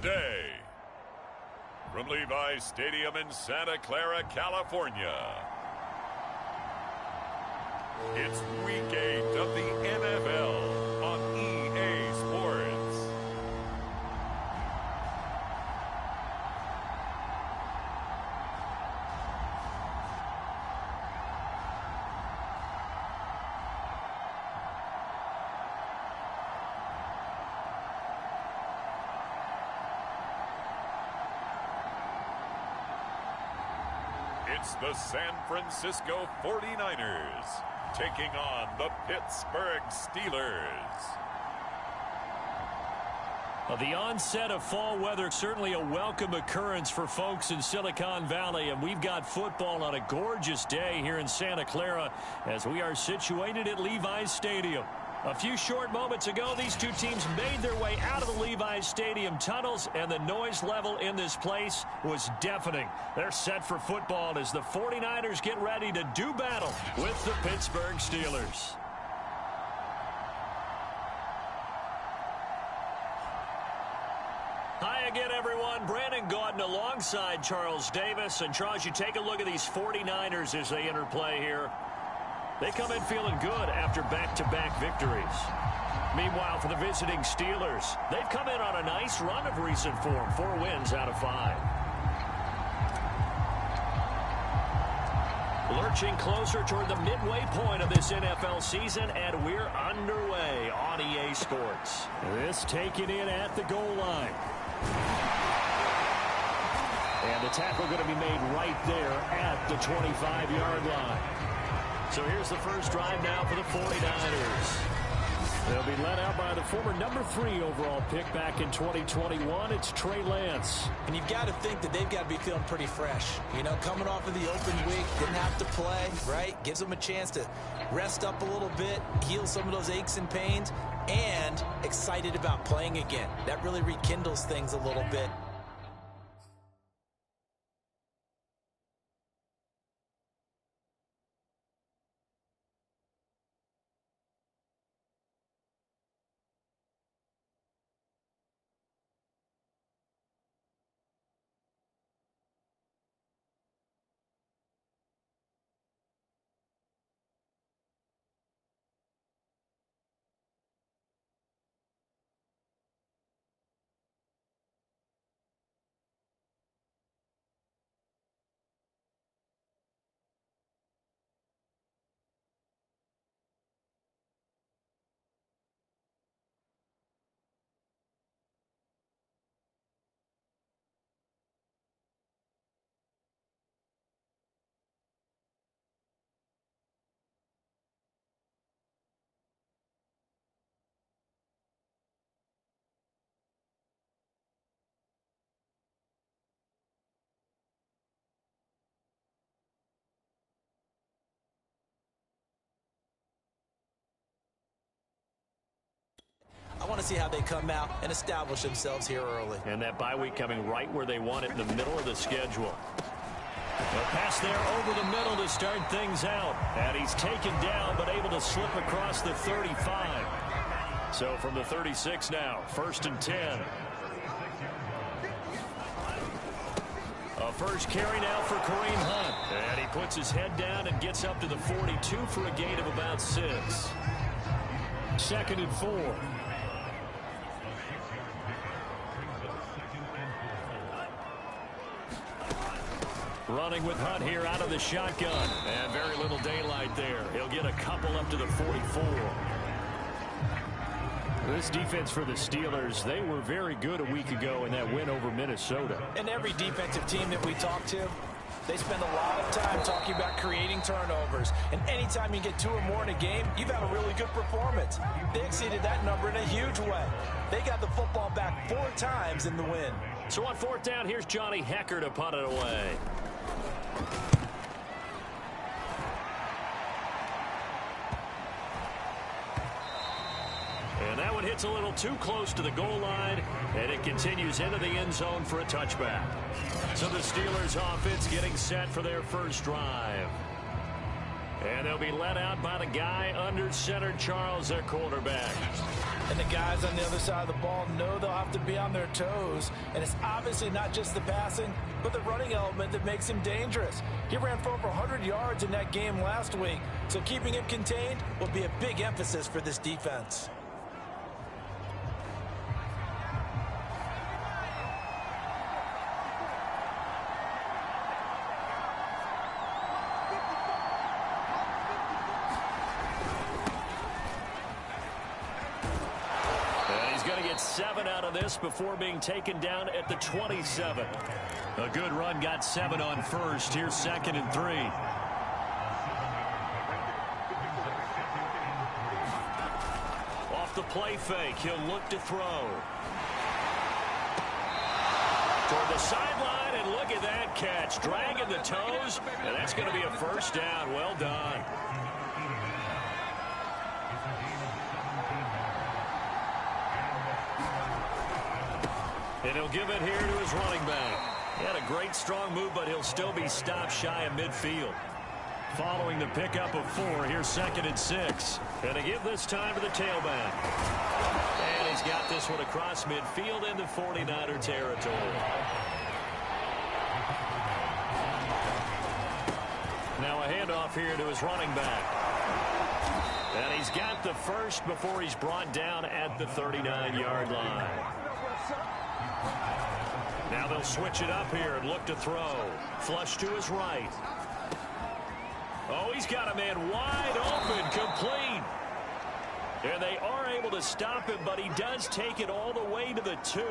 today. From Levi's Stadium in Santa Clara, California, it's Week 8 of the NFL on EA Sports. It's the San Francisco 49ers taking on the Pittsburgh Steelers. Well, the onset of fall weather, certainly a welcome occurrence for folks in Silicon Valley, and we've got football on a gorgeous day here in Santa Clara as we are situated at Levi's Stadium. A few short moments ago, these two teams made their way out of the Levi's Stadium tunnels, and the noise level in this place was deafening. They're set for football as the 49ers get ready to do battle with the Pittsburgh Steelers. Hi again, everyone. Brandon Gaudin alongside Charles Davis. And, Charles, you take a look at these 49ers as they enter play here. They come in feeling good after back-to-back victories. Meanwhile, for the visiting Steelers, they've come in on a nice run of recent form, 4 wins out of 5. Lurching closer toward the midway point of this NFL season, and we're underway on EA Sports. This taken in at the goal line. And the tackle going to be made right there at the 25-yard line. So here's the first drive now for the 49ers. They'll be led out by the former number 3 overall pick back in 2021. It's Trey Lance. And you've got to think that they've got to be feeling pretty fresh. You know, coming off of the open week, didn't have to play, right? Gives them a chance to rest up a little bit, heal some of those aches and pains, and excited about playing again. That really rekindles things a little bit. I want to see how they come out and establish themselves here early. And that bye week coming right where they want it in the middle of the schedule. A pass there over the middle to start things out. And he's taken down but able to slip across the 35. So from the 36 now, 1st and 10. A first carry now for Kareem Hunt. And he puts his head down and gets up to the 42 for a gain of about 6. 2nd and 4. Running with Hunt here out of the shotgun. And very little daylight there. He'll get a couple up to the 44. This defense for the Steelers, they were very good a week ago in that win over Minnesota. And every defensive team that we talk to, they spend a lot of time talking about creating turnovers. And anytime you get 2 or more in a game, you've had a really good performance. They exceeded that number in a huge way. They got the football back 4 times in the win. So on 4th down, here's Johnny Hecker to punt it away. And that one hits a little too close to the goal line, and it continues into the end zone for a touchback. So the Steelers offense getting set for their first drive. And they'll be let out by the guy under center, Charles, their quarterback. And the guys on the other side of the ball know they'll have to be on their toes. And it's obviously not just the passing, but the running element that makes him dangerous. He ran for over 100 yards in that game last week, so keeping him contained will be a big emphasis for this defense. Get 7 out of this before being taken down at the 27. A good run got 7 on first. Here's 2nd and 3. Off the play fake, he'll look to throw. Toward the sideline, and look at that catch. Dragging the toes, and that's going to be a first down. Well done. And he'll give it here to his running back. He had a great strong move, but he'll still be stopped shy of midfield. Following the pickup of 4, here's 2nd and 6. And to give this time to the tailback. And he's got this one across midfield into 49er territory. Now a handoff here to his running back. And he's got the first before he's brought down at the 39-yard line. Now they'll switch it up here and look to throw. Flush to his right. Oh, he's got a man wide open, complete. And they are able to stop him, but he does take it all the way to the 2.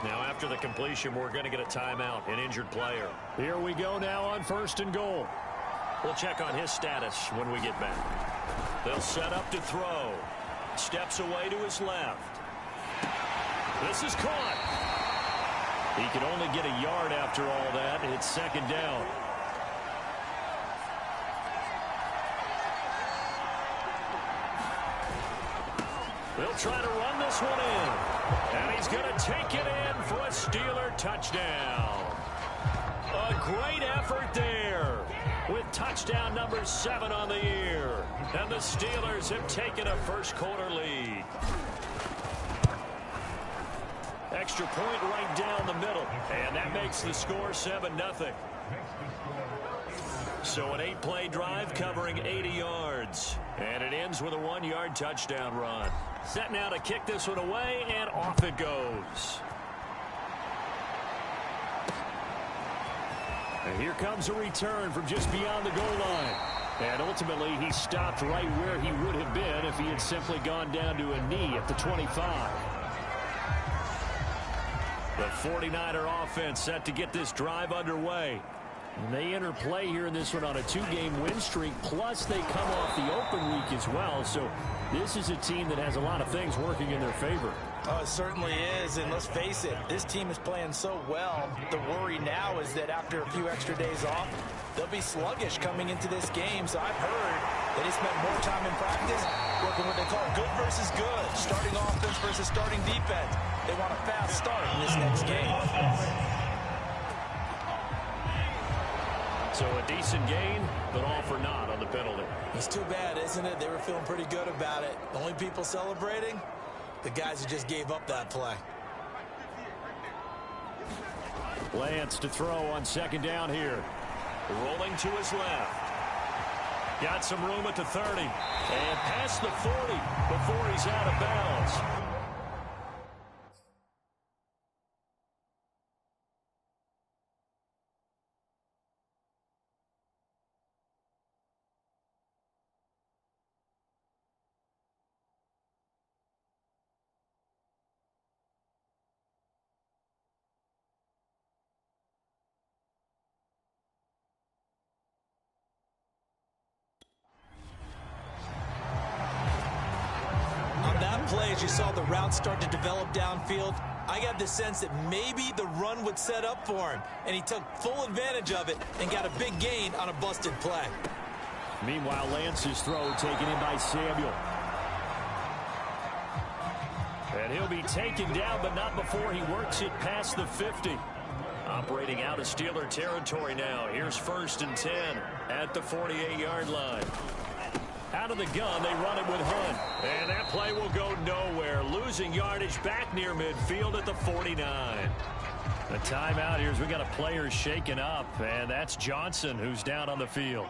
Now after the completion, we're going to get a timeout, an injured player. Here we go now on 1st and goal. We'll check on his status when we get back. They'll set up to throw. Steps away to his left. This is caught. He can only get a yard after all that. It's 2nd down. They'll try to run this one in. And he's going to take it in for a Steeler touchdown. A great effort there with touchdown number 7 on the year. And the Steelers have taken a first-quarter lead. Extra point right down the middle. And that makes the score 7-0. So an 8-play drive covering 80 yards. And it ends with a 1-yard touchdown run. Set now to kick this one away, and off it goes. And here comes a return from just beyond the goal line. And ultimately, he stopped right where he would have been if he had simply gone down to a knee at the 25. The 49er offense set to get this drive underway. And they enter play here in this one on a 2-game win streak, plus they come off the open week as well. So this is a team that has a lot of things working in their favor. Oh, it certainly is, and let's face it, this team is playing so well. The worry now is that after a few extra days off, they'll be sluggish coming into this game. So I've heard that they spent more time in practice working what they call good versus good, starting offense versus starting defense. They want a fast start in this next game. So a decent gain, but all for naught on the penalty. It's too bad, isn't it? They were feeling pretty good about it. The only people celebrating, the guys who just gave up that play. Lance to throw on 2nd down here. Rolling to his left. Got some room at the 30. And past the 40 before he's out of bounds. Play as you saw the route start to develop downfield, I got the sense that maybe the run would set up for him, and he took full advantage of it and got a big gain on a busted play. Meanwhile, Lance's throw taken in by Samuel. And he'll be taken down, but not before he works it past the 50. Operating out of Steeler territory now. Here's 1st and 10 at the 48-yard line. Out of the gun, they run it with Hunt. And that play will go nowhere. Losing yardage back near midfield at the 49. The timeout here is we got a player shaken up, and that's Johnson who's down on the field.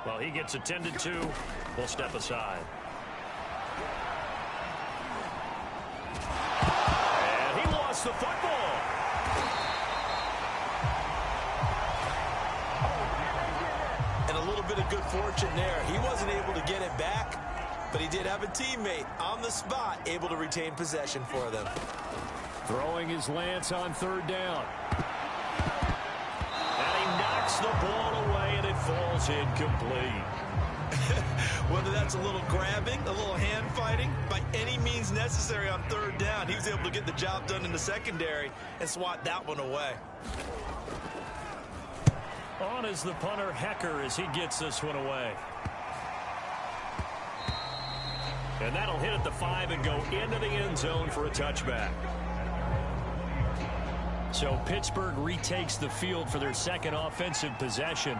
Well, he gets attended to. We'll step aside. And he lost the football. And a little bit of good fortune there. He wasn't able to get it back, but he did have a teammate on the spot able to retain possession for them. Throwing his Lance on 3rd down. And he knocks the ball away, and it falls incomplete. Whether that's a little grabbing, a little hand fighting, by any means necessary on 3rd down, he was able to get the job done in the secondary and swat that one away. On is the punter, Hecker, as he gets this one away. And that'll hit at the 5 and go into the end zone for a touchback. So Pittsburgh retakes the field for their 2nd offensive possession.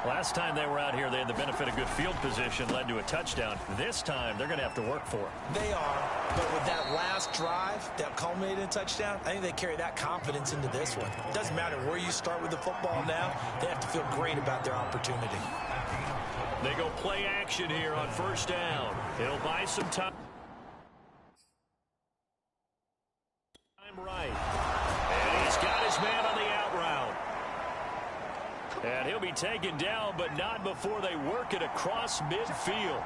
Last time they were out here, they had the benefit of good field position, led to a touchdown. This time, they're going to have to work for it. They are, but with that last drive that culminated in a touchdown, I think they carry that confidence into this one. It doesn't matter where you start with the football now. They have to feel great about their opportunity. They go play action here on 1st down. It'll buy some time. Right. And he's got his man on the out route. And he'll be taken down, but not before they work it across midfield.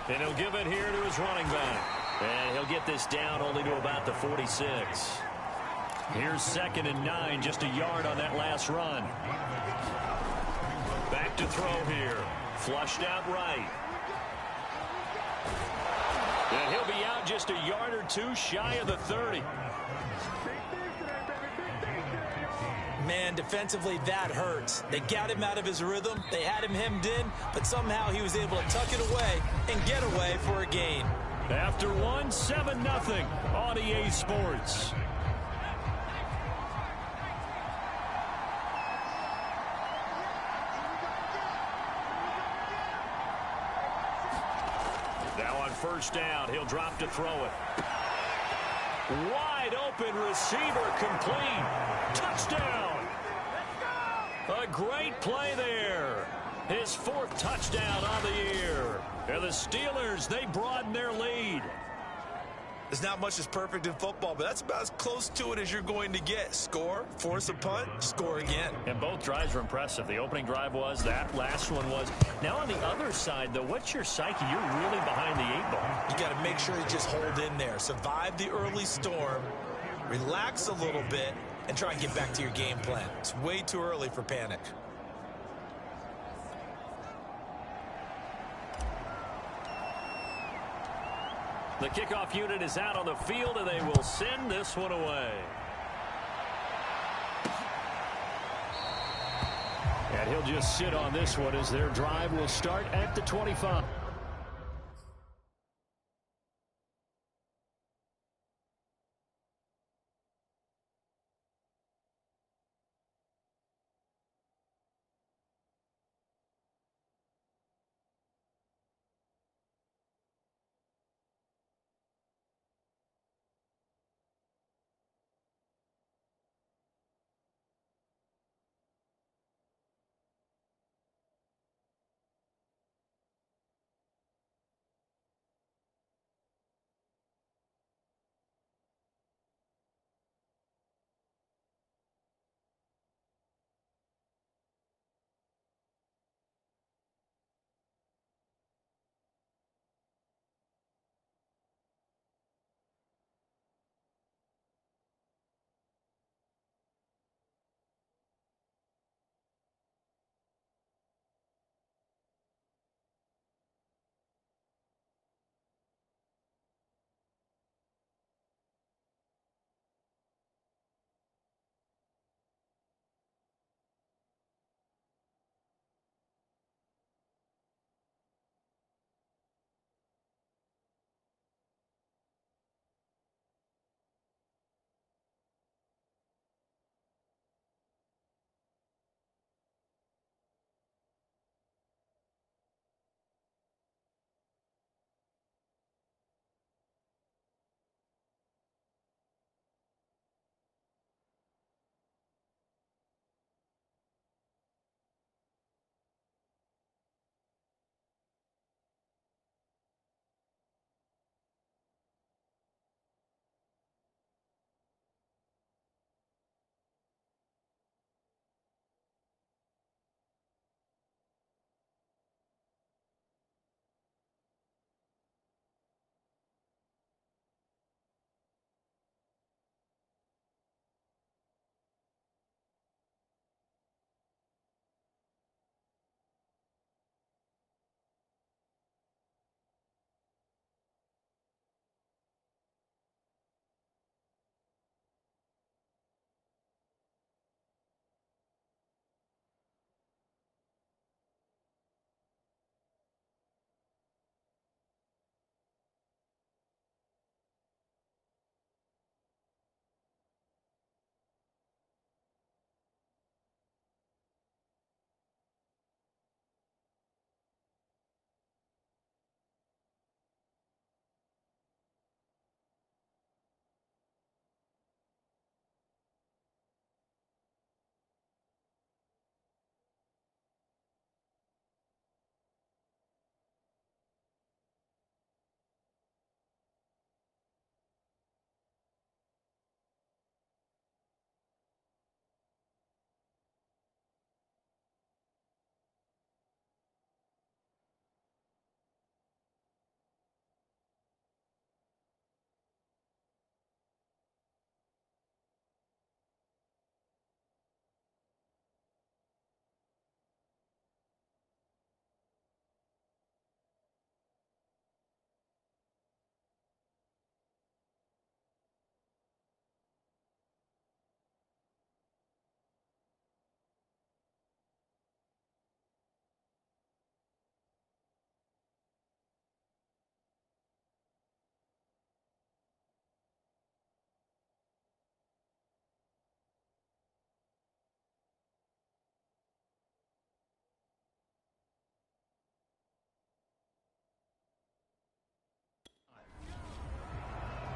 And he'll give it here to his running back. And he'll get this down only to about the 46. Here's 2nd and 9, just a yard on that last run. Back to throw here. Flushed out right. And he'll be out just a yard or two shy of the 30. Man, defensively, that hurts. They got him out of his rhythm. They had him hemmed in, but somehow he was able to tuck it away and get away for a gain. After 7-0 on EA Sports. Now on 1st down, he'll drop to throw it. Wide open receiver complete. Touchdown. A great play there. His 4th touchdown on the year. And the Steelers, they broaden their lead. There's not much that's perfect in football, but that's about as close to it as you're going to get. Score, force a punt, score again. And both drives were impressive. The opening drive was, that last one was. Now on the other side, though, what's your psyche? You're really behind the 8-ball. You got to make sure you just hold in there. Survive the early storm, relax a little bit, and try and get back to your game plan. It's way too early for panic. The kickoff unit is out on the field, and they will send this one away. And he'll just sit on this one as their drive will start at the 25.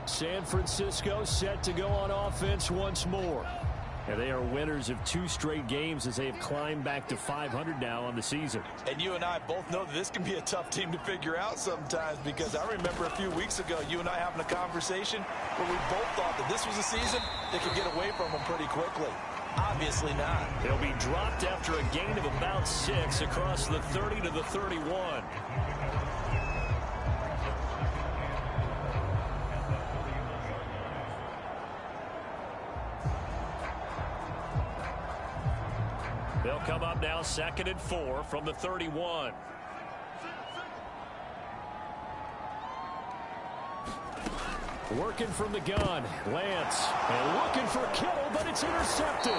San Francisco set to go on offense once more. And they are winners of 2 straight games as they have climbed back to 500 now on the season. And you and I both know that this can be a tough team to figure out sometimes, because I remember a few weeks ago you and I having a conversation where we both thought that this was a season that could get away from them pretty quickly. Obviously not. They'll be dropped after a gain of about 6 across the 30 to the 31. They'll come up now 2nd and 4 from the 31. Working from the gun, Lance, and looking for Kittle, but it's intercepted.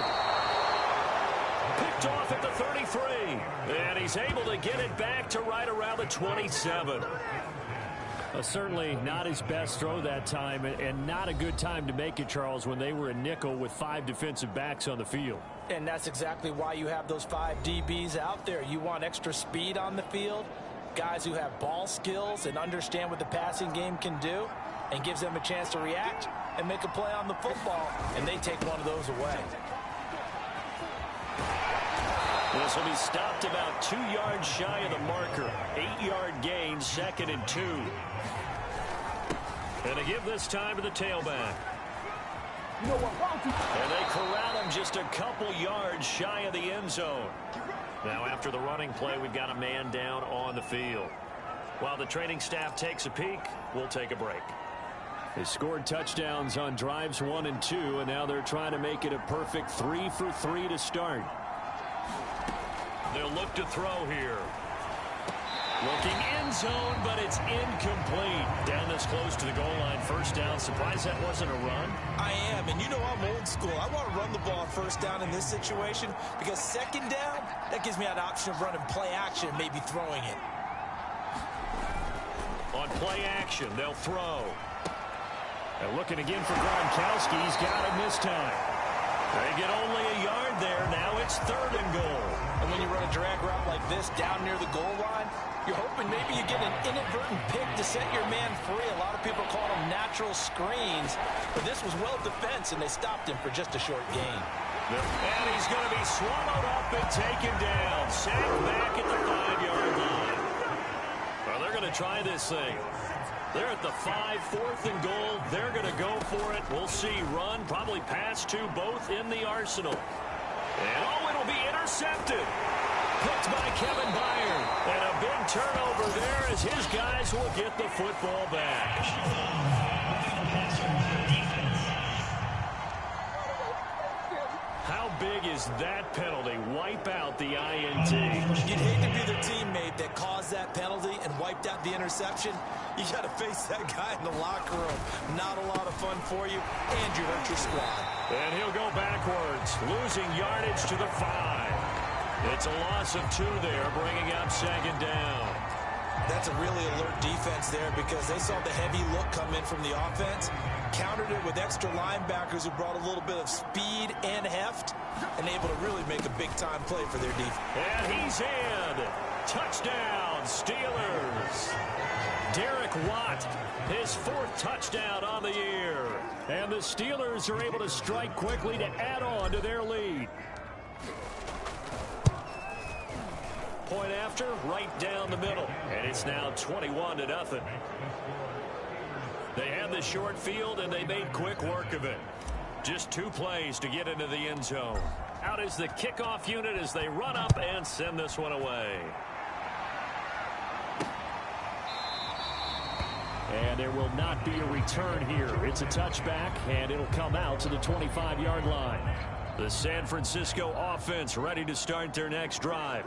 Picked off at the 33, and he's able to get it back to right around the 27. Certainly not his best throw that time, and not a good time to make it, Charles, when they were a nickel with 5 defensive backs on the field. And that's exactly why you have those 5 DBs out there. You want extra speed on the field, guys who have ball skills and understand what the passing game can do, and gives them a chance to react and make a play on the football, and they take one of those away. This will be stopped about 2 yards shy of the marker. 8-yard gain, 2nd and 2. And they give this time to the tailback. And they corral him just a couple yards shy of the end zone. Now after the running play, we've got a man down on the field. While the training staff takes a peek, we'll take a break. They scored touchdowns on drives 1 and 2, and now they're trying to make it a perfect 3 for 3 to start. They'll look to throw here. Looking end zone, but it's incomplete. Down this close to the goal line, 1st down. Surprised that wasn't a run? I am, and you know I'm old school. I want to run the ball on 1st down in this situation, because 2nd down, that gives me an option of running play action, maybe throwing it. On play action, they'll throw. And looking again for Gronkowski. He's got him this time. They get only a yard there. Now it's 3rd and goal. And when you run a drag route like this down near the goal line, you're hoping maybe you get an inadvertent pick to set your man free. A lot of people call them natural screens. But this was well defense, and they stopped him for just a short gain. And he's going to be swallowed up and taken down. Sacked back at the 5-yard line. Well, they're going to try this thing. They're at the 5, 4th and goal. They're going to go for it. We'll see. Run, probably pass to both in the arsenal. And oh, it'll be intercepted. Picked by Kevin Byard. And a big turnover there as his guys will get the football back. How big is that penalty? Wipe out the INT. You'd hate to be the teammate that caused that penalty and wiped out the interception. You got to face that guy in the locker room. Not a lot of fun for you, and you hurt your squad. And he'll go backwards, losing yardage to the 5. It's a loss of 2 there, bringing up 2nd down. That's a really alert defense there, because they saw the heavy look come in from the offense, countered it with extra linebackers who brought a little bit of speed and heft, and able to really make a big-time play for their defense. And he's in. Touchdown, Steelers. Derek Watt, his 4th touchdown on the year. And the Steelers are able to strike quickly to add on to their lead. Point after, right down the middle. And it's now 21-0. They had the short field, and they made quick work of it. Just 2 plays to get into the end zone. Out is the kickoff unit as they run up and send this one away. And there will not be a return here. It's a touchback, and it'll come out to the 25-yard line. The San Francisco offense ready to start their next drive.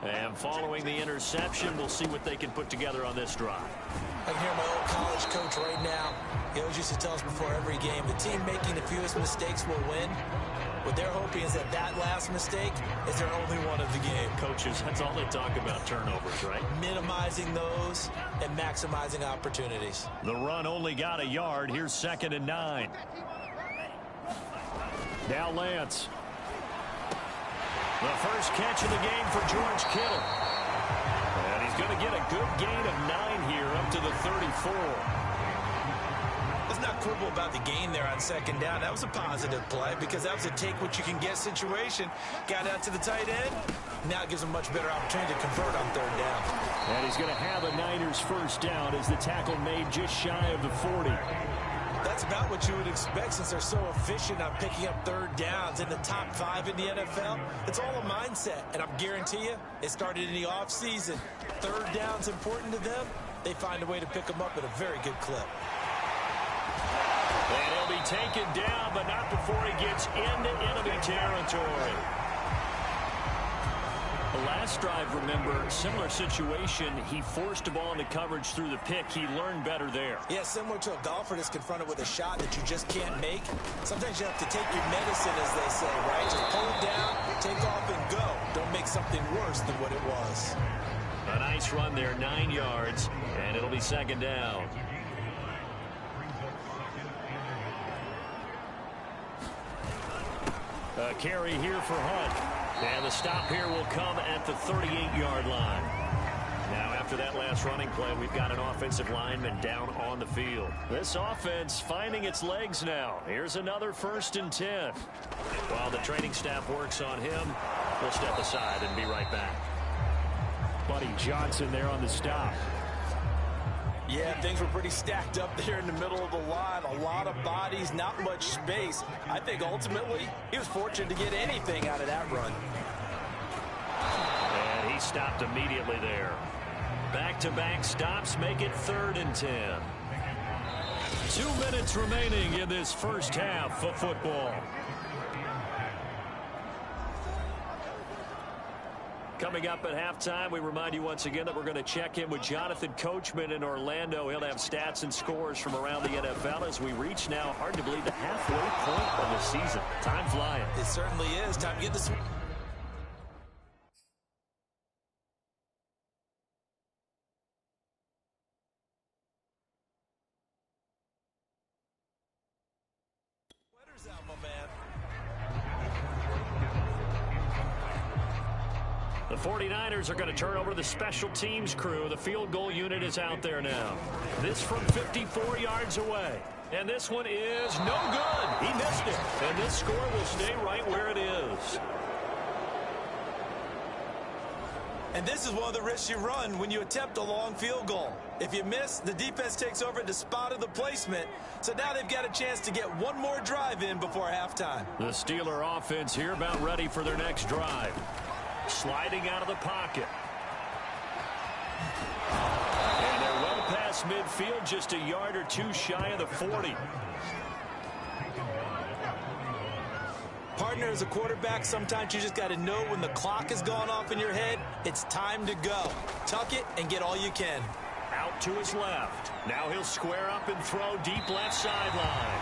And following the interception, we'll see what they can put together on this drive. I can hear my old college coach right now. He always used to tell us before every game, the team making the fewest mistakes will win. What they're hoping is that last mistake is their only one of the game. Coaches, that's all they talk about, turnovers, right? Minimizing those and maximizing opportunities. The run only got a yard. Here's 2nd and 9. Now Lance. The first catch of the game for George Kittle. And he's going to get a good gain of 9 here up to the 34. It's not quibble about the gain there on second down. That was a positive play because that was a take-what-you-can-get situation. Got out to the tight end. Now gives him a much better opportunity to convert on third down. And he's going to have a Niners first down as the tackle made just shy of the 40. That's about what you would expect since they're so efficient on picking up third downs in the top 5 in the NFL. It's all a mindset, and I guarantee you, it started in the offseason. Third down's important to them. They find a way to pick them up at a very good clip. And he'll be taken down, but not before he gets into enemy territory. The last drive, remember, similar situation. He forced the ball into coverage through the pick. He learned better there. Yeah, similar to a golfer that's confronted with a shot that you just can't make. Sometimes you have to take your medicine, as they say, right? Just pull it down, take off, and go. Don't make something worse than what it was. A nice run there, 9 yards, and it'll be second down. A carry here for Hunt. And the stop here will come at the 38-yard line. Now, after that last running play, we've got an offensive lineman down on the field. This offense finding its legs now. Here's another 1st and 10. While the training staff works on him, we'll step aside and be right back. Buddy Johnson there on the stop. Yeah, things were pretty stacked up there in the middle of the line. A lot of bodies, not much space. I think ultimately he was fortunate to get anything out of that run. And he stopped immediately there. Back-to-back stops make it 3rd and 10. 2 minutes remaining in this first half of football. Coming up at halftime, we remind you once again that we're going to check in with Jonathan Coachman in Orlando. He'll have stats and scores from around the NFL as we reach now, hard to believe, the halfway point of the season. Time flying. It certainly is. Time to get this. Sweaters out, my man. The 49ers are going to turn over to the special teams crew. The field goal unit is out there now. This from 54 yards away. And this one is no good. He missed it. And this score will stay right where it is. And this is one of the risks you run when you attempt a long field goal. If you miss, the defense takes over at the spot of the placement. So now they've got a chance to get one more drive in before halftime. The Steeler offense here about ready for their next drive. Sliding out of the pocket. And they're well past midfield, just a yard or two shy of the 40. Partner, as a quarterback, sometimes you just got to know when the clock has gone off in your head, it's time to go. Tuck it and get all you can. Out to his left. Now he'll square up and throw deep left sideline.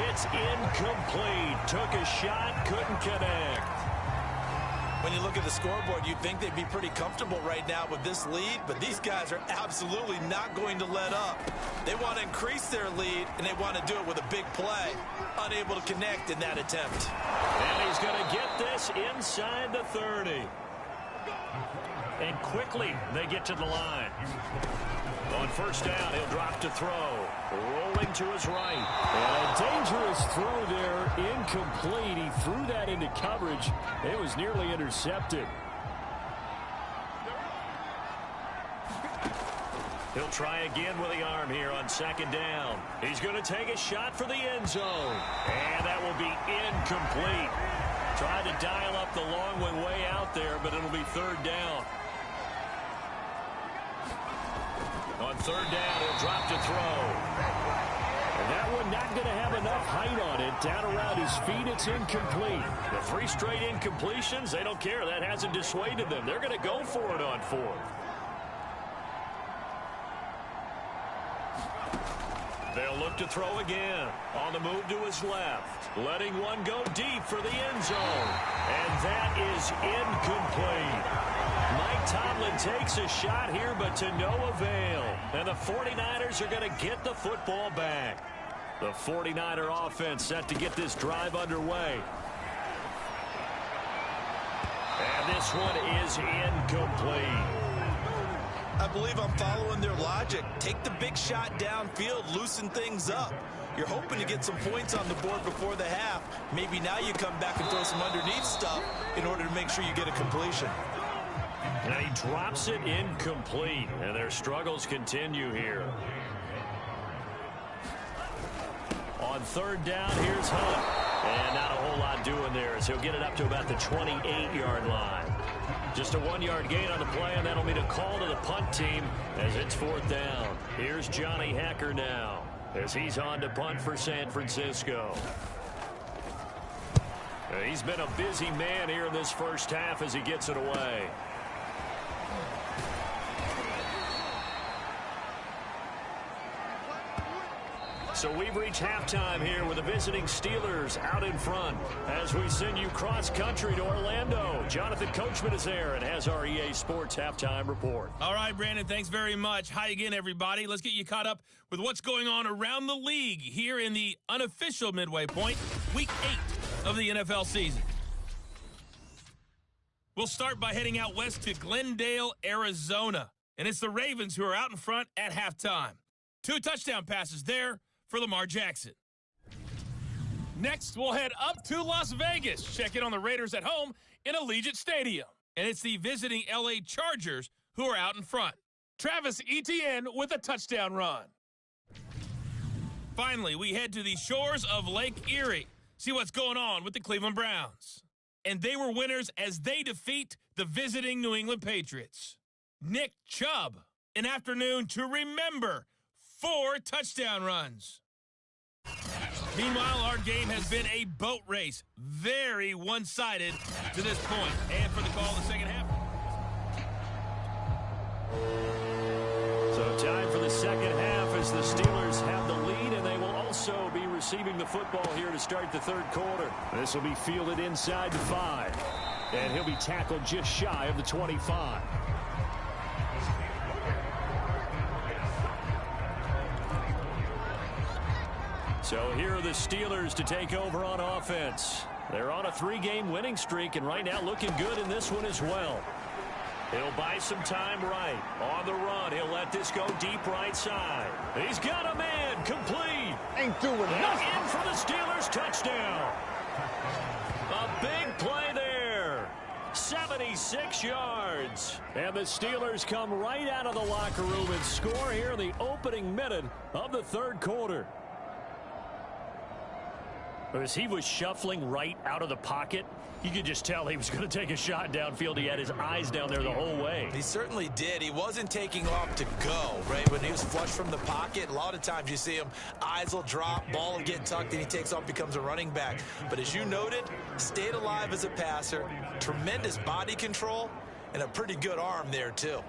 It's incomplete. Took a shot, couldn't connect. When you look at the scoreboard, you'd think they'd be pretty comfortable right now with this lead, but these guys are absolutely not going to let up. They want to increase their lead, and they want to do it with a big play. Unable to connect in that attempt. And he's going to get this inside the 30. And quickly, they get to the line. On first down, he'll drop to throw. Rolling to his right. And a dangerous throw there. Incomplete. He threw that into coverage. It was nearly intercepted. He'll try again with the arm here on second down. He's going to take a shot for the end zone. And that will be incomplete. Tried to dial up the long one way out there, but it'll be third down. On third down, he'll drop to throw. And that one not going to have enough height on it. Down around his feet, it's incomplete. The 3 straight incompletions, they don't care. That hasn't dissuaded them. They're going to go for it on 4th. They'll look to throw again. On the move to his left. Letting one go deep for the end zone. And that is incomplete. Mike Tomlin takes a shot here, but to no avail. And the 49ers are going to get the football back. The 49er offense set to get this drive underway. And this one is incomplete. I believe I'm following their logic. Take the big shot downfield, loosen things up. You're hoping to get some points on the board before the half. Maybe now you come back and throw some underneath stuff in order to make sure you get a completion. And he drops it incomplete, and their struggles continue here. On third down, here's Hunt. And not a whole lot doing there as he'll get it up to about the 28-yard line. Just a 1-yard gain on the play, and that'll mean a call to the punt team as it's fourth down. Here's Johnny Hecker now as he's on to punt for San Francisco. He's been a busy man here in this first half as he gets it away. So we've reached halftime here with the visiting Steelers out in front as we send you cross-country to Orlando. Jonathan Coachman is there and has our EA Sports halftime report. All right, Brandon, thanks very much. Hi again, everybody. Let's get you caught up with what's going on around the league here in the unofficial midway point, Week 8 of the NFL season. We'll start by heading out west to Glendale, Arizona. And it's the Ravens who are out in front at halftime. 2 touchdown passes there for Lamar Jackson. Next, we'll head up to Las Vegas. Check in on the Raiders at home in Allegiant Stadium. And it's the visiting LA Chargers who are out in front. Travis Etienne with a touchdown run. Finally, we head to the shores of Lake Erie. See what's going on with the Cleveland Browns. And they were winners as they defeat the visiting New England Patriots. Nick Chubb, an afternoon to remember. 4 touchdown runs. Meanwhile, our game has been a boat race. Very one-sided to this point. And for the call in the second half. So time for the second half as the Steelers have the lead, and they will also be receiving the football here to start the third quarter. This will be fielded inside the 5. And he'll be tackled just shy of the 25. So here are the Steelers to take over on offense. They're on a 3-game winning streak, and right now looking good in this one as well. He'll buy some time right. On the run, he'll let this go deep right side. He's got a man, complete. Ain't doing nothing. In for the Steelers, touchdown. A big play there. 76 yards. And the Steelers come right out of the locker room and score here in the opening minute of the third quarter. As he was shuffling right out of the pocket, you could just tell he was going to take a shot downfield. He had his eyes down there the whole way. He certainly did. He wasn't taking off to go, right? When he was flush from the pocket, a lot of times you see him, eyes will drop, ball will get tucked, and he takes off, becomes a running back. But as you noted, stayed alive as a passer, tremendous body control, and a pretty good arm there, too.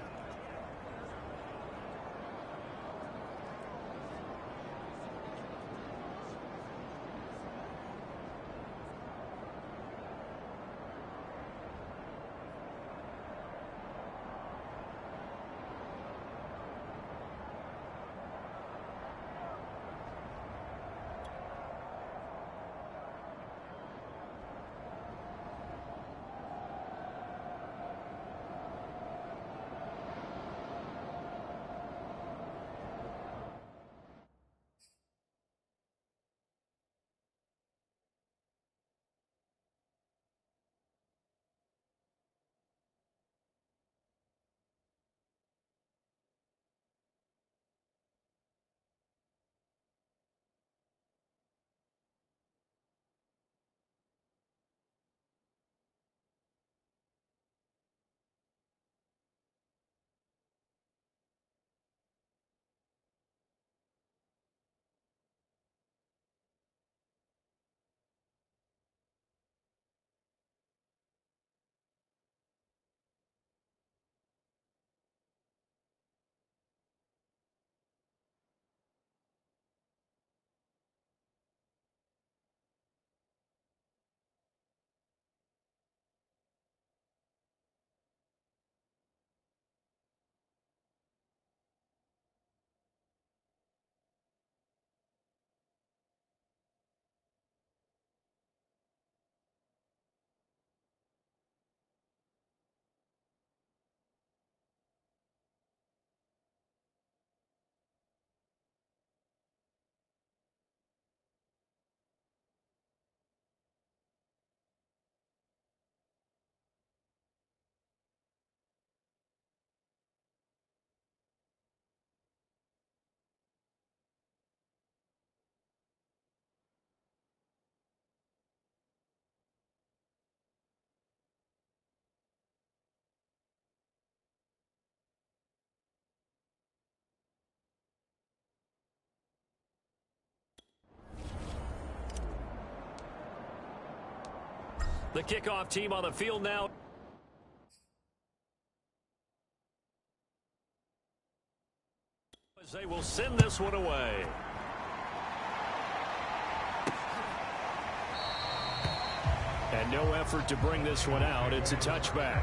The kickoff team on the field now. As they will send this one away. And no effort to bring this one out. It's a touchback.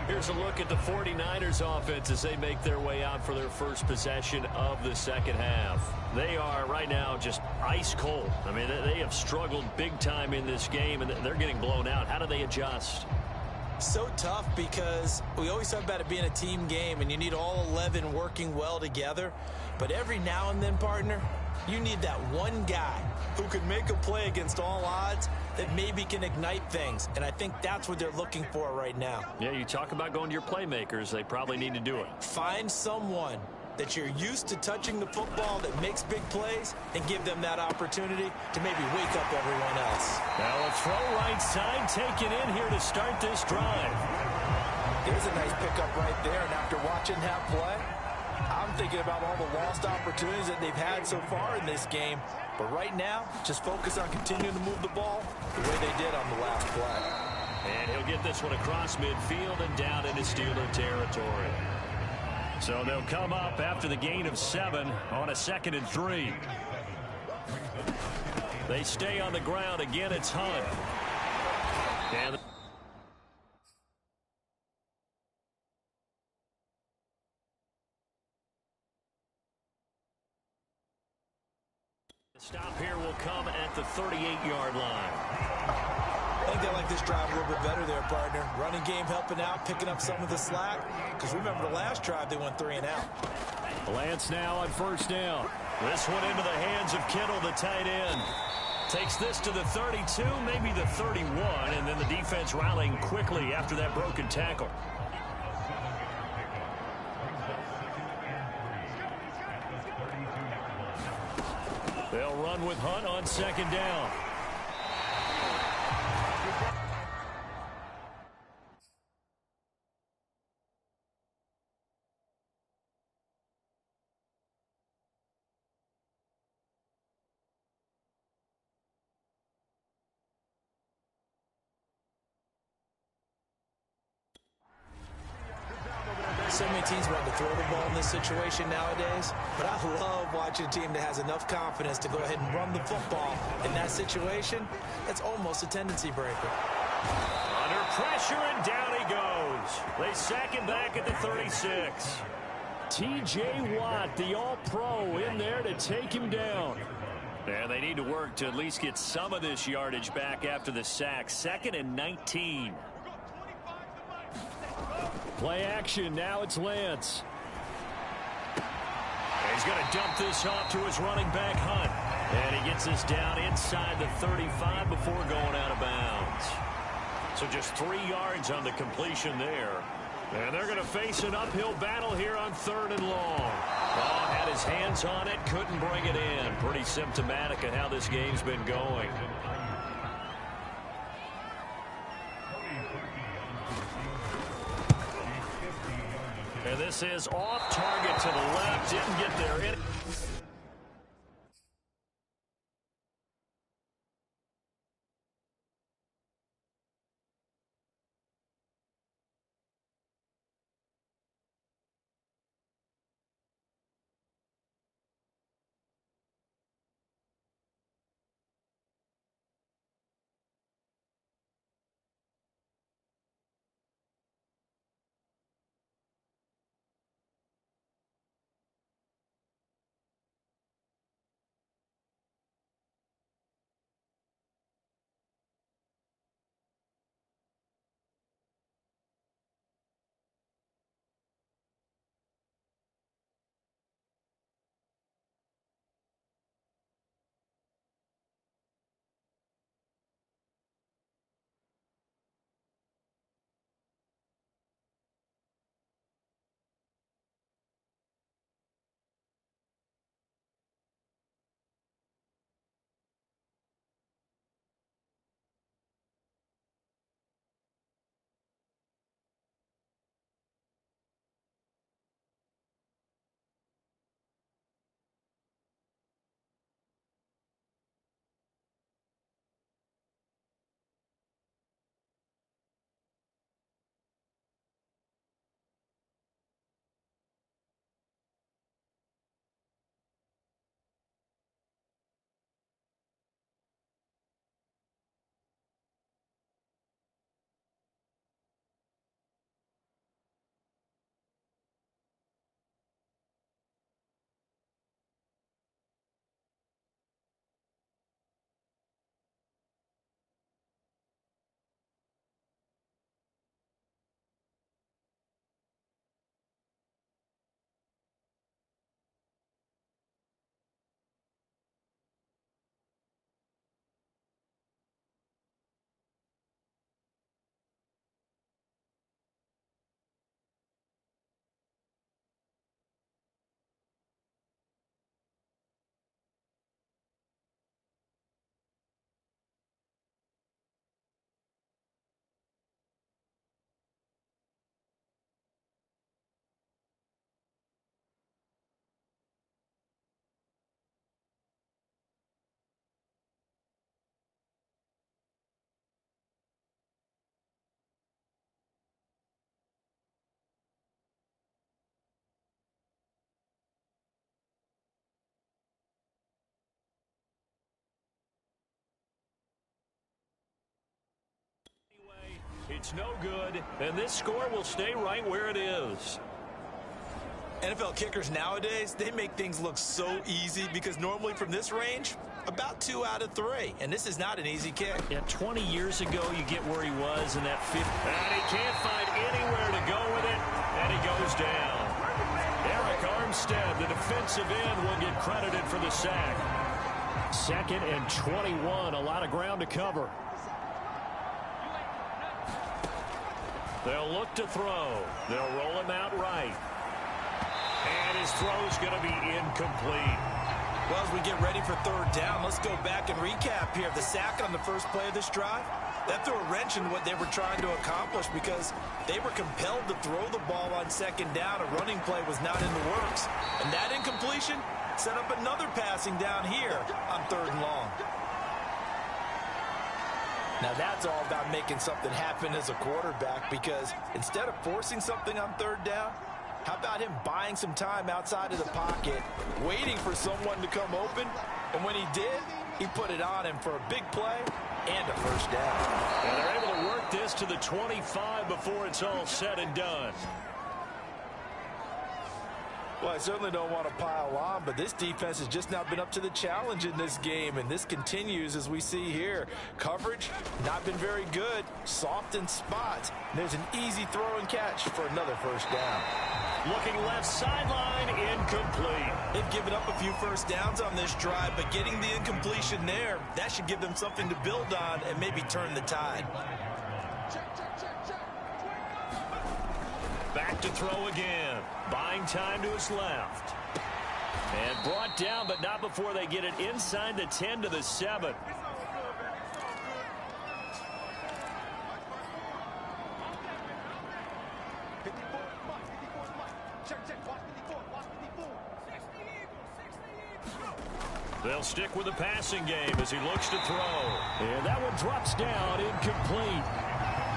Here's a look at the 49ers offense as they make their way out for their first possession of the second half. They are right now just ice cold. I mean, they have struggled big time in this game, and they're getting blown out. How do they adjust? So tough because we always talk about it being a team game, and you need all 11 working well together. But every now and then, partner, you need that one guy who can make a play against all odds that maybe can ignite things. And I think that's what they're looking for right now. Yeah, you talk about going to your playmakers. They probably need to do it. Find someone that you're used to touching the football that makes big plays and give them that opportunity to maybe wake up everyone else. Now a throw right side taken in here to start this drive. There's a nice pickup right there, and after watching that play, I'm thinking about all the lost opportunities that they've had so far in this game. But right now, just focus on continuing to move the ball the way they did on the last play. And he'll get this one across midfield and down into Steeler territory. So they'll come up after the gain of 7 on a 2nd and 3. They stay on the ground. Again, it's Hunt. And the stop here will come at the 38-yard line. I think they like this drive a little bit better there, partner. Running game helping out, picking up some of the slack. Because remember the last drive, they went 3 and out. Lance now on first down. This one into the hands of Kittle, the tight end. Takes this to the 32, maybe the 31, and then the defense rallying quickly after that broken tackle. They'll run with Hunt on 2nd down. So many teams want to throw the ball in this situation nowadays, but I love watching a team that has enough confidence to go ahead and run the football in that situation. That's almost a tendency breaker. Under pressure, and down he goes. They sack him back at the 36. T.J. Watt, the All-Pro, in there to take him down. And they need to work to at least get some of this yardage back after the sack. 2nd and 19. Play action. Now it's Lance. He's going to dump this off to his running back, Hunt. And he gets this down inside the 35 before going out of bounds. So just 3 yards on the completion there. And they're going to face an uphill battle here on 3rd and long. Oh, had his hands on it, couldn't bring it in. Pretty symptomatic of how this game's been going. And this is off target to the left. Didn't get there. points, no good, and this score will stay right where it is. NFL kickers nowadays, they make things look so easy because normally from this range, about 2 out of 3, and this is not an easy kick. Yeah, 20 years ago, you get where he was in that 50. And he can't find anywhere to go with it, and he goes down. Eric Armstead, the defensive end, will get credited for the sack. 2nd and 21, a lot of ground to cover. They'll look to throw. They'll roll him out right. And his throw's going to be incomplete. Well, as we get ready for 3rd down, let's go back and recap here. The sack on the first play of this drive, that threw a wrench in what they were trying to accomplish because they were compelled to throw the ball on 2nd down. A running play was not in the works. And that incompletion set up another passing down here on 3rd and long. Now that's all about making something happen as a quarterback because instead of forcing something on 3rd down, how about him buying some time outside of the pocket, waiting for someone to come open, and when he did, he put it on him for a big play and a 1st down. And they're able to work this to the 25 before it's all said and done. Well, I certainly don't want to pile on, but this defense has just not been up to the challenge in this game, and this continues as we see here. Coverage, not been very good, soft in spots. There's an easy throw and catch for another 1st down. Looking left sideline, incomplete. They've given up a few 1st downs on this drive, but getting the incompletion there, that should give them something to build on and maybe turn the tide. Back to throw again. Buying time to his left. And brought down, but not before they get it inside the 10 to the 7. They'll stick with the passing game as he looks to throw. And that one drops down, incomplete.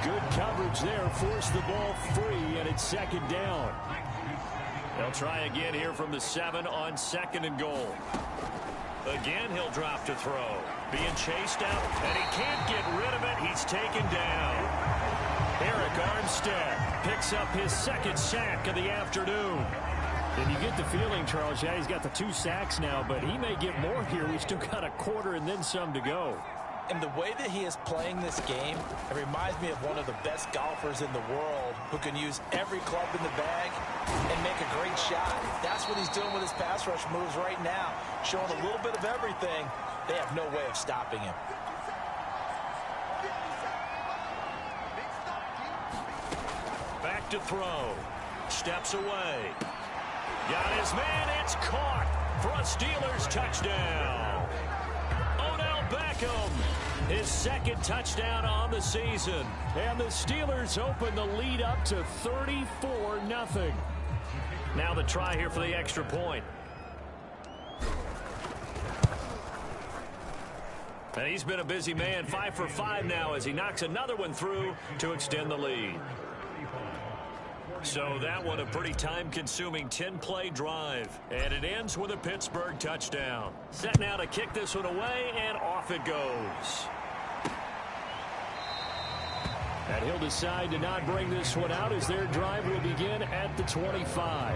Good coverage there, forced the ball free, and it's 2nd down. They'll try again here from the 7 on 2nd and goal. Again, he'll drop to throw. Being chased out, and he can't get rid of it. He's taken down. Eric Armstead picks up his 2nd sack of the afternoon. And you get the feeling, Charles, yeah, he's got the 2 sacks now, but he may get more here. We've still got a quarter and then some to go. And the way that he is playing this game, it reminds me of one of the best golfers in the world who can use every club in the bag and make a great shot. That's what he's doing with his pass rush moves right now, showing a little bit of everything. They have no way of stopping him. Back to throw. Steps away. Got his man. It's caught for a Steelers touchdown. Odell Beckham, his 2nd touchdown on the season. And the Steelers open the lead up to 34-0. Now the try here for the extra point. And he's been a busy man, 5 for 5 now as he knocks another one through to extend the lead. So that one a pretty time-consuming 10-play drive. And it ends with a Pittsburgh touchdown. Set now to kick this one away, and off it goes. And he'll decide to not bring this one out as their drive will begin at the 25.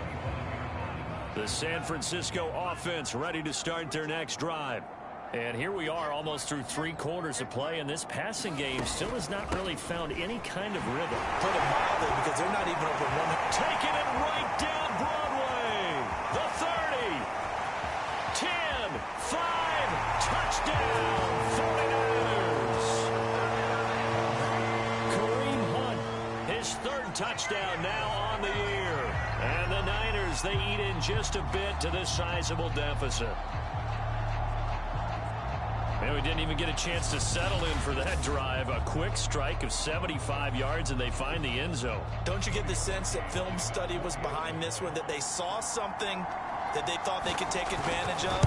The San Francisco offense ready to start their next drive. And here we are almost through 3 quarters of play, and this passing game still has not really found any kind of rhythm. Put it mildly because they're not even over one. Taking it right down Broadway. The 30. 10. 5. Touchdown. 49ers. Kareem Hunt, his 3rd touchdown now on the year. And the Niners, they eat in just a bit to this sizable deficit. And we didn't even get a chance to settle in for that drive. A quick strike of 75 yards, and they find the end zone. Don't you get the sense that film study was behind this one, that they saw something that they thought they could take advantage of?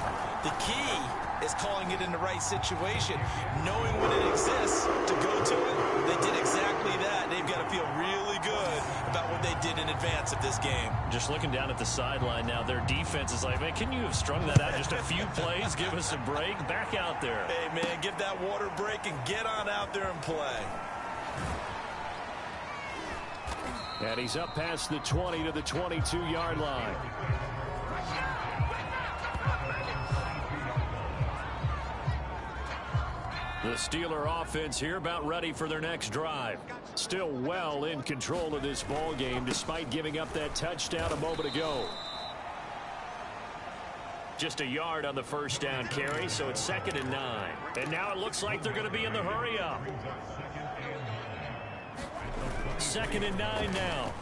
The key is calling it in the right situation, knowing when it exists to go to it. They did exactly that. They've got to feel really good about what they did in advance of this game. Just looking down at the sideline now, their defense is like, man, can you have strung that out just a few plays? Give us a break. Back out there. Hey, man, give that water break and get on out there and play. And he's up past the 20 to the 22-yard line. The Steeler offense here about ready for their next drive. Still well in control of this ball game despite giving up that touchdown a moment ago. Just a yard on the first down carry, so it's 2nd and 9. And now it looks like they're going to be in the hurry up. 2nd and 9 now.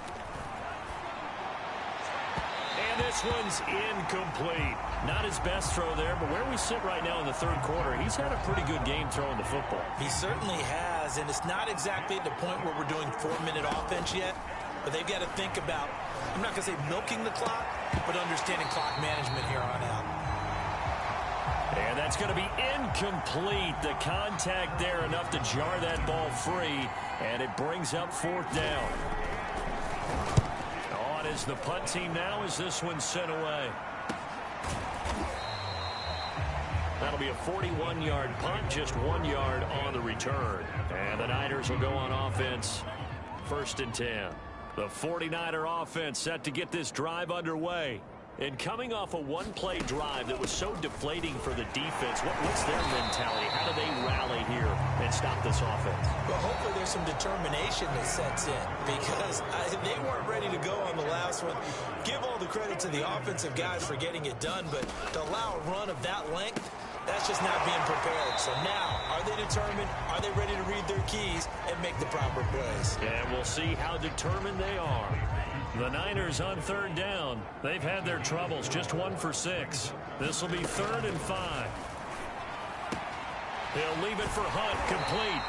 And this one's incomplete. Not his best throw there, but where we sit right now in the third quarter, he's had a pretty good game throwing the football. He certainly has, and it's not exactly at the point where we're doing 4-minute offense yet, but they've got to think about, I'm not going to say milking the clock, but understanding clock management here on out. And that's going to be incomplete. The contact there enough to jar that ball free, and it brings up 4th down. On is the punt team now as this one's sent away. That'll be a 41-yard punt, just 1 yard on the return. And the Niners will go on offense, 1st and 10. The 49er offense set to get this drive underway. And coming off a one-play drive that was so deflating for the defense, what's their mentality? How do they rally here and stop this offense? Well, hopefully there's some determination that sets in because they weren't ready to go on the last one. Give all the credit to the offensive guys for getting it done, but to allow a run of that length, that's just not being prepared. So now, are they determined? Are they ready to read their keys and make the proper plays? And we'll see how determined they are. The Niners on 3rd down. They've had their troubles, just 1 for 6. This will be 3rd and 5. He'll leave it for Hunt, complete.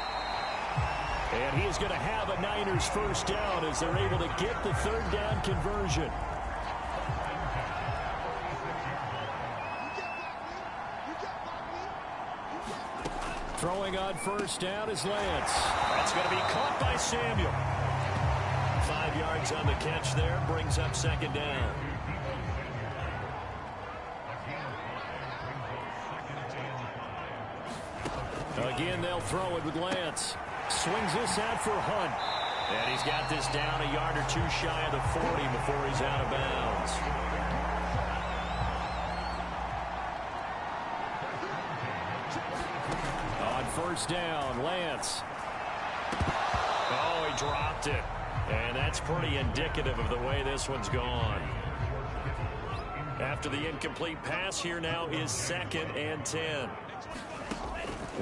And he is going to have a Niners first down as they're able to get the 3rd down conversion. Throwing on first down is Lance. That's going to be caught by Samuel. 5 yards on the catch there, brings up 2nd down. Again, they'll throw it with Lance. Swings this out for Hunt. And he's got this down a yard or 2 shy of the 40 before he's out of bounds. On first down, Lance. Oh, he dropped it. And that's pretty indicative of the way this one's gone. After the incomplete pass, here now is 2nd and 10.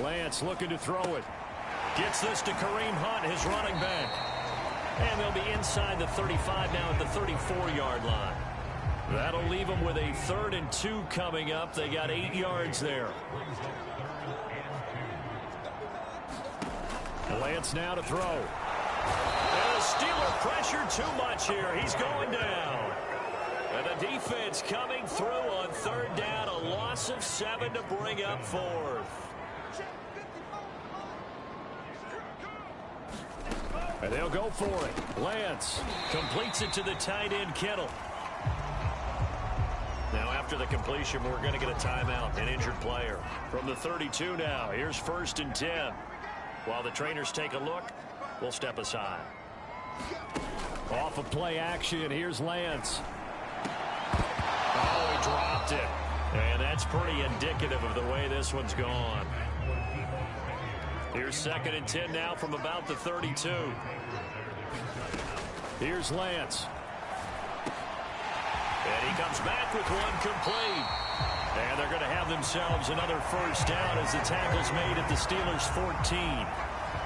Lance looking to throw it. Gets this to Kareem Hunt, his running back. And they'll be inside the 35 now at the 34-yard line. That'll leave them with a 3rd and 2 coming up. They got 8 yards there. Lance now to throw. And the Steeler pressure too much here. He's going down. And the defense coming through on 3rd down. A loss of 7 to bring up 4th. And they'll go for it. Lance completes it to the tight end, Kittle. Now after the completion, we're going to get a timeout, an injured player. From the 32 now, here's 1st and 10. While the trainers take a look, we'll step aside. Off of play action, here's Lance. Oh, he dropped it. And that's pretty indicative of the way this one's gone. Here's 2nd and 10 now from about the 32. Here's Lance. And he comes back with one complete. And they're going to have themselves another first down as the tackle's made at the Steelers' 14.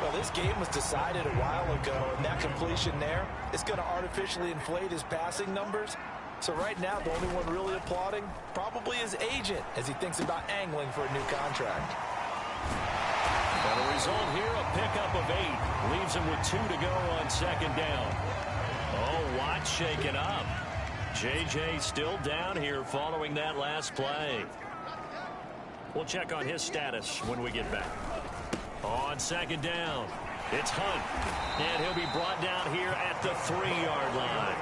Well, this game was decided a while ago, and that completion there is going to artificially inflate his passing numbers. So right now, the only one really applauding probably his agent as he thinks about angling for a new contract. And the result here, a pickup of 8. Leaves him with 2 to go on 2nd down. Oh, Watt shaken up. J.J. still down here following that last play. We'll check on his status when we get back. On 2nd down, it's Hunt. And he'll be brought down here at the 3-yard line.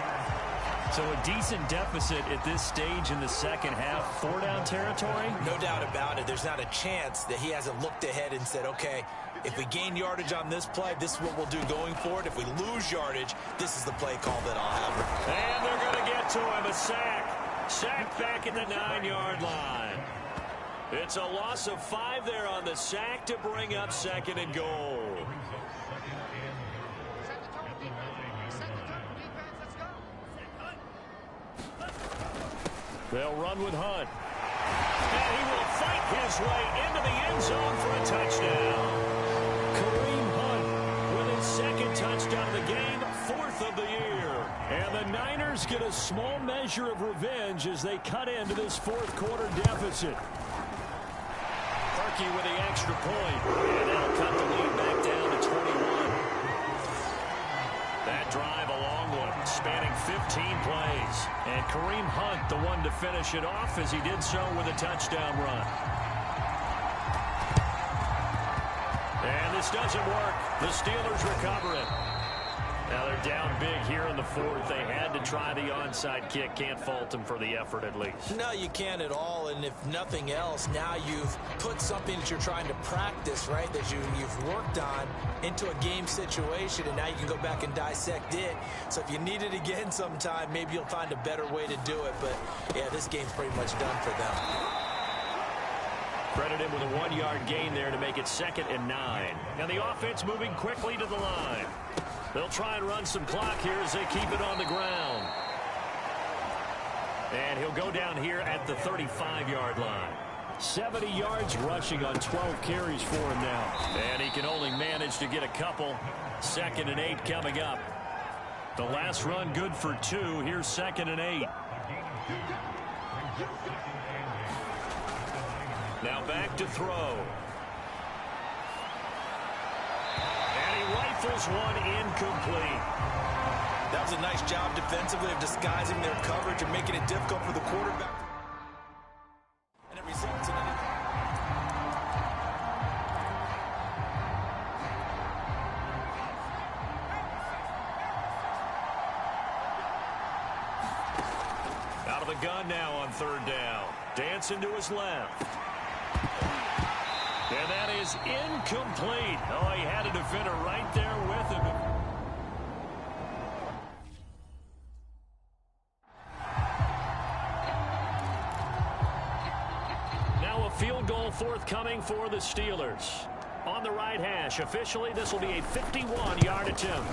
So a decent deficit at this stage in the second half. 4-down territory? No doubt about it. There's not a chance that he hasn't looked ahead and said, okay, if we gain yardage on this play, this is what we'll do going forward. If we lose yardage, this is the play call that I'll have. And they're going to get to him, a sack. Sack back at the 9-yard line. It's a loss of 5 there on the sack to bring up 2nd and goal. They'll run with Hunt. And he will fight his way into the end zone for a touchdown. Kareem Hunt with his 2nd touchdown of the game, 4th of the year. And the Niners get a small measure of revenge as they cut into this 4th quarter deficit. Parkey with the extra point. And that'll cut the lead back down to 21. That drive, a long one, spanning 15 plays. And Kareem Hunt, the one to finish it off, as he did so with a touchdown run. And this doesn't work. The Steelers recover it. Now they're down big here in the 4th. They had to try the onside kick. Can't fault them for the effort at least. No, you can't at all. And if nothing else, now you've put something that you're trying to practice, right, that you've worked on into a game situation, and now you can go back and dissect it. So if you need it again sometime, maybe you'll find a better way to do it. But, yeah, this game's pretty much done for them. Credit him with a 1-yard gain there to make it 2nd and 9. And the offense moving quickly to the line. They'll try and run some clock here as they keep it on the ground. And he'll go down here at the 35-yard line. 70 yards rushing on 12 carries for him now. And he can only manage to get a couple. 2nd and 8 coming up. The last run good for 2. Here's 2nd and 8. Now back to throw. Rifles one incomplete. That was a nice job defensively of disguising their coverage and making it difficult for the quarterback. And it results in out of the gun now on 3rd down. Dancing to his left. And that is incomplete. Oh, he had a defender right there with him. Now a field goal forthcoming for the Steelers. On the right hash, officially this will be a 51-yard attempt.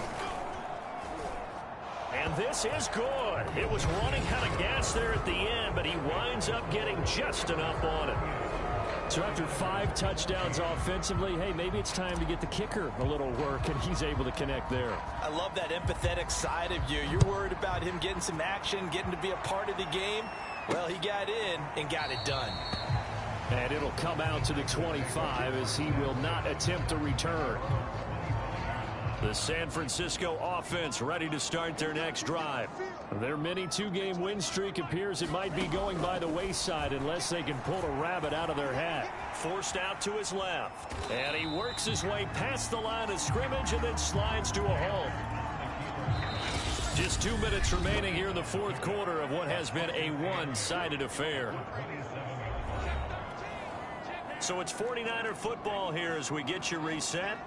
And this is good. It was running out of gas there at the end, but he winds up getting just enough on it. So after 5 touchdowns offensively, hey, maybe it's time to get the kicker a little work, and he's able to connect there. I love that empathetic side of you. You're worried about him getting some action, getting to be a part of the game. Well, he got in and got it done. And it'll come out to the 25 as he will not attempt a return. The San Francisco offense ready to start their next drive. Their mini 2-game win streak appears it might be going by the wayside unless they can pull a rabbit out of their hat. Forced out to his left. And he works his way past the line of scrimmage and then slides to a halt. Just 2 minutes remaining here in the 4th quarter of what has been a one-sided affair. So it's 49er football here as we get you reset.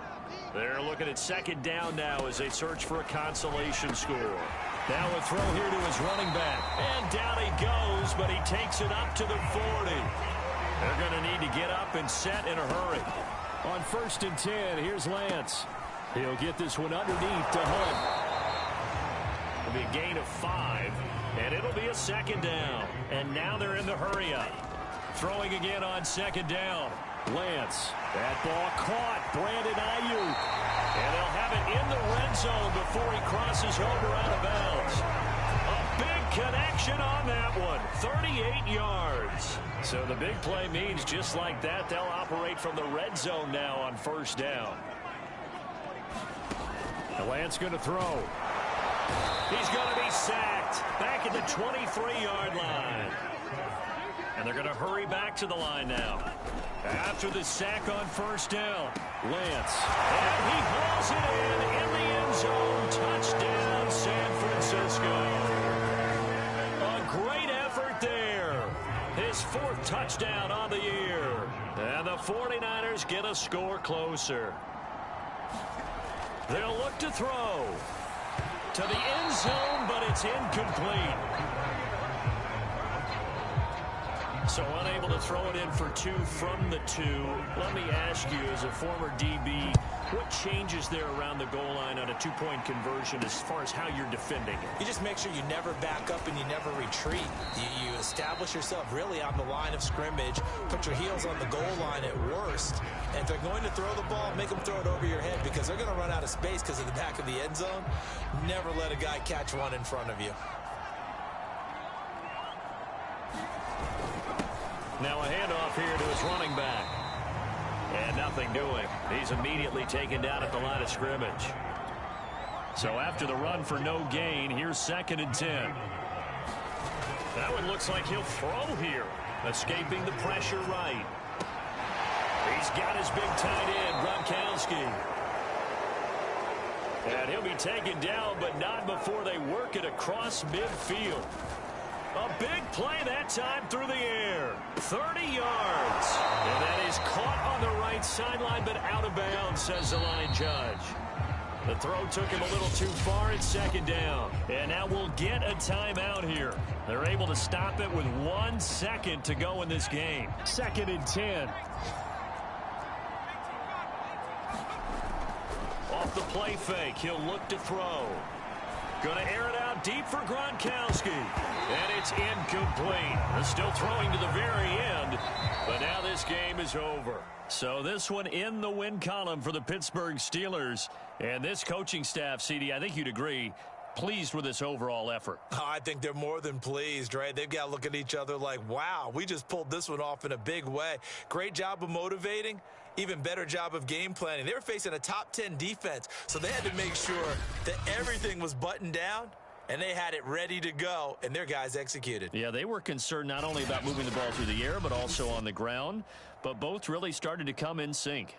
They're looking at 2nd down now as they search for a consolation score. Now a throw here to his running back. And down he goes, but he takes it up to the 40. They're going to need to get up and set in a hurry. On 1st and 10, here's Lance. He'll get this one underneath to Hunt. It'll be a gain of 5, and it'll be a 2nd down. And now they're in the hurry up. Throwing again on 2nd down. Lance. That ball caught. Brandon Ayuk. And they'll have it in the red zone before he crosses over out of bounds. A big connection on that one. 38 yards. So the big play means just like that, they'll operate from the red zone now on 1st down. And Lance going to throw. He's going to be sacked. Back at the 23-yard line. And they're going to hurry back to the line now. After the sack on 1st down, Lance. And he hauls it in the end zone. Touchdown, San Francisco. A great effort there. His 4th touchdown on the year. And the 49ers get a score closer. They'll look to throw. To the end zone, but it's incomplete. So unable to throw it in for 2 from the 2. Let me ask you, as a former DB, what changes there around the goal line on a 2-point conversion as far as how you're defending it? You just make sure you never back up and you never retreat. You establish yourself really on the line of scrimmage, put your heels on the goal line at worst. And if they're going to throw the ball, make them throw it over your head because they're going to run out of space because of the back of the end zone. Never let a guy catch one in front of you. Now a handoff here to his running back. And nothing doing. He's immediately taken down at the line of scrimmage. So after the run for no gain, here's 2nd and 10. That one looks like he'll throw here. Escaping the pressure right. He's got his big tight end, Gronkowski. And he'll be taken down, but not before they work it across midfield. A big play that time through the air. 30 yards. And that is caught on the right sideline, but out of bounds, says the line judge. The throw took him a little too far. It's 2nd down. And now we'll get a timeout here. They're able to stop it with 1 second to go in this game. 2nd and 10. Off the play fake, he'll look to throw. Going to air it out deep for Gronkowski. And it's incomplete. They're still throwing to the very end. But now this game is over. So this one in the win column for the Pittsburgh Steelers. And this coaching staff, CD, I think you'd agree, pleased with this overall effort. Oh, I think they're more than pleased, right? They've got to look at each other like, wow, we just pulled this one off in a big way. Great job of motivating. Even better job of game planning. They were facing a top 10 defense, so they had to make sure that everything was buttoned down, and they had it ready to go, and their guys executed. Yeah, they were concerned not only about moving the ball through the air, but also on the ground, but both really started to come in sync.